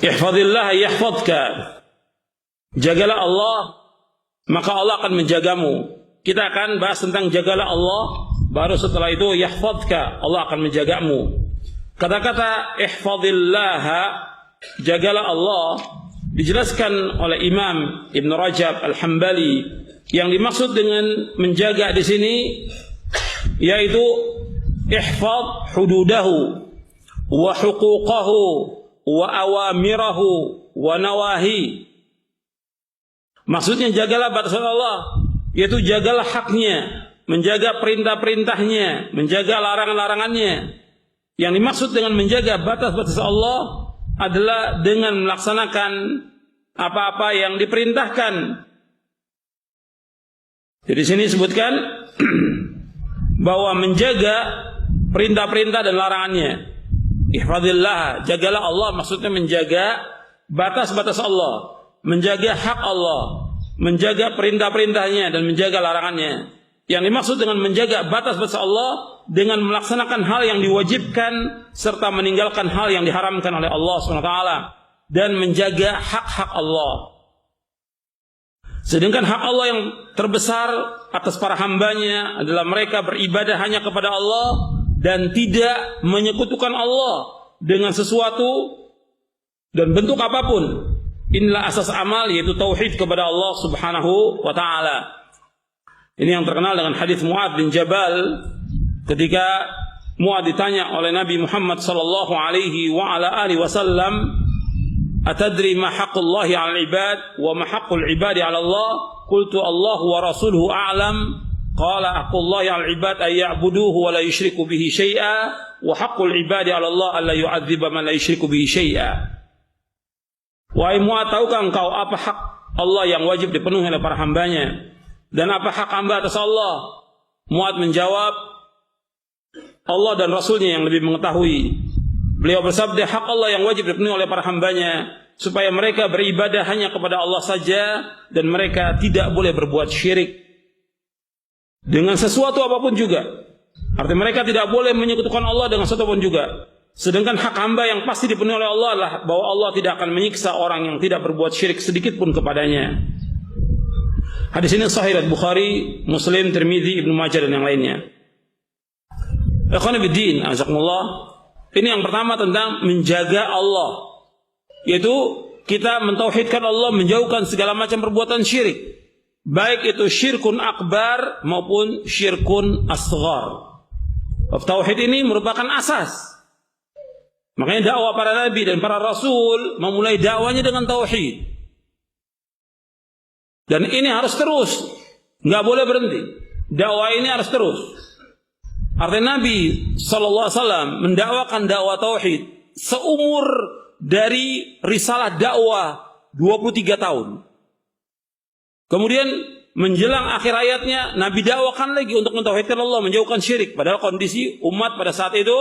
Ihfazillah yahfazka. Jagalah Allah, maka Allah akan menjagamu. Kita akan bahas tentang jagalah Allah, baru setelah itu yahfazka, Allah akan menjagamu. Kata-kata ihfazillah, jagalah Allah, dijelaskan oleh Imam Ibn Rajab Al-Hambali. Yang dimaksud dengan menjaga di sini yaitu ihfaz hududahu wa huquqahu wa awamirahu wa nawahi. Maksudnya jagalah batasan Allah, yaitu jagalah haknya, menjaga perintah-perintahnya, menjaga larangan-larangannya. Yang dimaksud dengan menjaga batas-batas Allah adalah dengan melaksanakan apa-apa yang diperintahkan. Jadi sini disebutkan bahwa menjaga perintah-perintah dan larangannya. Ihfazillah, jagalah Allah, maksudnya menjaga batas-batas Allah, menjaga hak Allah, menjaga perintah-perintahnya dan menjaga larangannya. Yang dimaksud dengan menjaga batas-batas Allah dengan melaksanakan hal yang diwajibkan serta meninggalkan hal yang diharamkan oleh Allah SWT dan menjaga hak-hak Allah. Sedangkan hak Allah yang terbesar atas para hambanya adalah mereka beribadah hanya kepada Allah dan tidak menyekutukan Allah dengan sesuatu dan bentuk apapun. Inilah asas amal, yaitu tauhid kepada Allah Subhanahu wa ta'ala. Ini yang terkenal dengan hadis Mu'adz bin Jabal ketika Mu'adz ditanya oleh Nabi Muhammad sallallahu alaihi wa ala alihi wasallam, "Atadri ma haqqullahi 'alal ibad wa ma haqqul ibadi 'ala Allah?" Qultu Allah wa rasuluhu a'lam. Qala haqqullahi 'alal ibad ay ya'buduhu wa la yusyriku bihi syai'a wa haqqul ibadi 'ala Allah alla yu'adziba man la yusyriku bihi syai'a. Wahai Mu'adz, tahukah engkau apa hak Allah yang wajib dipenuhi oleh para hambanya? Dan apa hak hamba atas Allah? Mu'adz menjawab, Allah dan Rasulnya yang lebih mengetahui. Beliau bersabda, hak Allah yang wajib dipenuhi oleh para hambanya, supaya mereka beribadah hanya kepada Allah saja, dan mereka tidak boleh berbuat syirik dengan sesuatu apapun juga. Artinya mereka tidak boleh menyekutukan Allah dengan sesuatu apapun juga. Sedangkan hak hamba yang pasti dipenuhi oleh Allah adalah bahwa Allah tidak akan menyiksa orang yang tidak berbuat syirik sedikit pun kepadanya. Hadis ini sahih riwayat Bukhari, Muslim, Tirmidzi, Ibnu Majah dan yang lainnya. Ikhwan fillah, azakumullah. Ini yang pertama tentang menjaga Allah, yaitu kita mentauhidkan Allah, menjauhkan segala macam perbuatan syirik, baik itu syirkun akbar maupun syirkun asghar. Tauhid ini merupakan asas. Makanya dakwah para nabi dan para rasul memulai dakwanya dengan tauhid. Dan ini harus terus, nggak boleh berhenti. Dakwah ini harus terus. Artinya Nabi SAW mendakwakan dakwah tauhid seumur dari risalah dakwah 23 tahun. Kemudian menjelang akhir hayatnya Nabi dakwakan lagi untuk mentauhidkan Allah, menjauhkan syirik. Padahal kondisi umat pada saat itu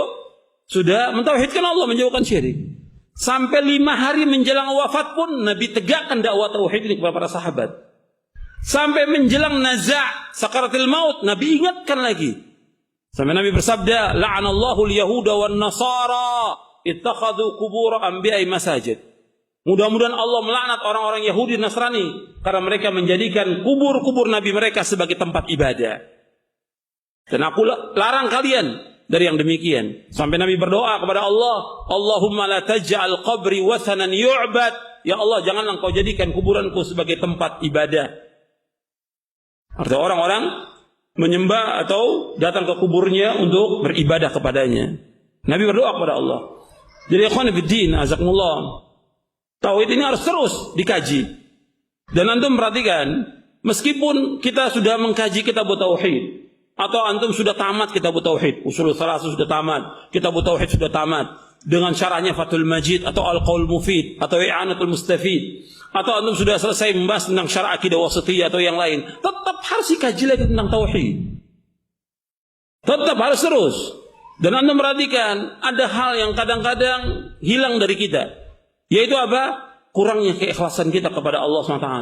sudah mentauhidkan Allah, menjauhkan syirik. Sampai 5 hari menjelang wafat pun Nabi tegakkan dakwah tauhid ini kepada para sahabat. Sampai menjelang naza' sakaratil maut, Nabi ingatkan lagi. Sampai Nabi bersabda, la'anallahu al-yahuda wan nasara ittakhadhu qubur anbiya'i masajid. Mudah-mudahan Allah melaknat orang-orang Yahudi dan Nasrani karena mereka menjadikan kubur-kubur nabi mereka sebagai tempat ibadah. Dan aku larang kalian dari yang demikian. Sampai Nabi berdoa kepada Allah, Allahumma la taj'al qabri wathanan yu'bad. Ya Allah, janganlah engkau jadikan kuburanku sebagai tempat ibadah. Artinya orang-orang menyembah atau datang ke kuburnya untuk beribadah kepadanya. Nabi berdoa kepada Allah. Jadi ikhwan fillah, azakumullah, tauhid ini harus terus dikaji. Dan antum perhatikan, meskipun kita sudah mengkaji kitab tauhid, atau antum sudah tamat kitab tauhid, ushul tsalatsah sudah tamat, kitab tauhid sudah tamat, dengan syarahnya Fathul Majid atau Al-Qaul Mufid atau I'anatul Mustafid, atau antum sudah selesai membahas tentang syarah akidah wasithiyah atau yang lain, tetap harus dikaji lagi tentang tauhid. Tetap harus terus. Dan antum perhatikan, ada hal yang kadang-kadang hilang dari kita, yaitu apa? Kurangnya keikhlasan kita kepada Allah SWT.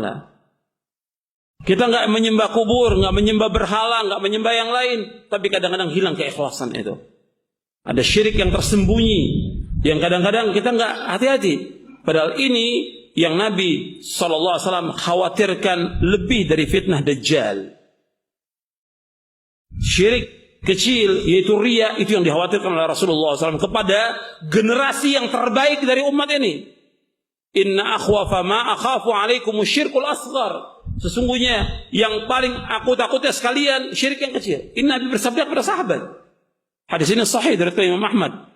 Kita nggak menyembah kubur, nggak menyembah berhala, nggak menyembah yang lain, tapi kadang-kadang hilang keikhlasan itu. Ada syirik yang tersembunyi, yang kadang-kadang kita nggak hati-hati. Padahal ini yang Nabi SAW khawatirkan lebih dari fitnah Dajjal. Syirik kecil, yaitu riya, itu yang dikhawatirkan oleh Rasulullah SAW kepada generasi yang terbaik dari umat ini. Inna akhwafa ma akhafu alaikum syirkul asghar. Sesungguhnya yang paling aku takutnya sekalian syirik yang kecil. Ini Nabi bersabda kepada sahabat. Hadis ini sahih dari Imam Ahmad.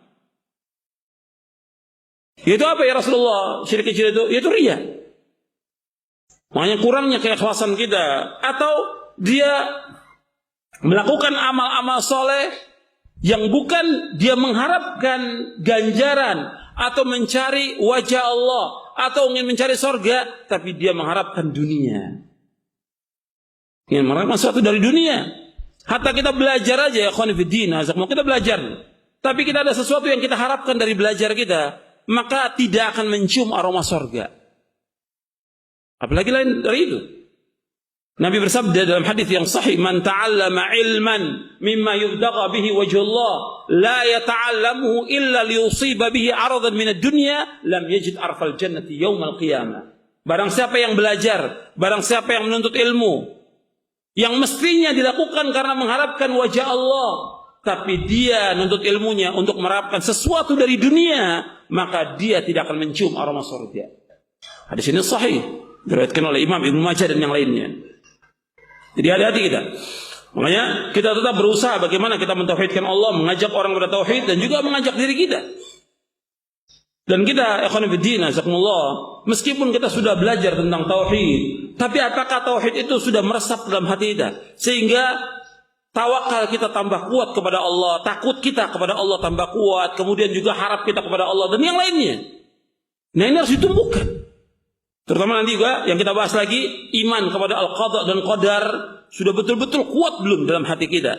Yaitu apa ya Rasulullah? Syirik kecil itu yaitu riya. Makanya kurangnya keikhlasan kita, atau dia melakukan amal-amal soleh yang bukan dia mengharapkan ganjaran atau mencari wajah Allah atau ingin mencari surga, tapi dia mengharapkan dunia. Ingin mengharapkan sesuatu dari dunia. Hatta kita belajar aja ya ikhwan fillah, kita belajar. Tapi kita ada sesuatu yang kita harapkan dari belajar kita, maka tidak akan mencium aroma surga. Apalagi lain dari itu. Nabi bersabda dalam hadis yang sahih, "Man ta'allama ilman mimma yubtagha bihi wajhullah, la yata'allamuhu illa liyusiba bihi 'aradan min ad-dunya, lam yajid arfal jannati yaumal qiyamah." Barang siapa yang belajar, barang siapa yang menuntut ilmu yang mestinya dilakukan karena mengharapkan wajah Allah, tapi dia menuntut ilmunya untuk mengharapkan sesuatu dari dunia, maka dia tidak akan mencium aroma surga. Hadis ini sahih, diriwayatkan oleh Imam Ibnu Majah dan yang lainnya. Jadi hati-hati kita. Makanya kita tetap berusaha bagaimana kita mentauhidkan Allah, mengajak orang kepada tauhid dan juga mengajak diri kita. Dan kita ikhwan fillah, meskipun kita sudah belajar tentang tauhid, tapi apakah tauhid itu sudah meresap dalam hati kita sehingga tawakal kita tambah kuat kepada Allah, takut kita kepada Allah tambah kuat, kemudian juga harap kita kepada Allah dan yang lainnya. Nah, ini harus ditumbuhkan. Terutama nanti juga yang kita bahas lagi, iman kepada al-qadha dan qadar sudah betul-betul kuat belum dalam hati kita.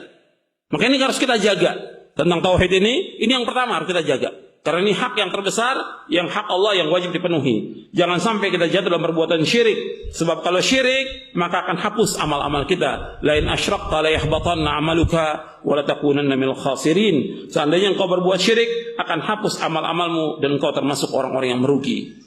Maka ini harus kita jaga. Tentang tauhid ini yang pertama harus kita jaga. Karena ini hak yang terbesar, yang hak Allah yang wajib dipenuhi. Jangan sampai kita jatuh dalam perbuatan syirik. Sebab kalau syirik, maka akan hapus amal-amal kita. Lain asyrakta la yahbatanna amaluka wa la takunanna minal khasirin. Seandainya engkau berbuat syirik, akan hapus amal-amalmu dan engkau termasuk orang-orang yang merugi.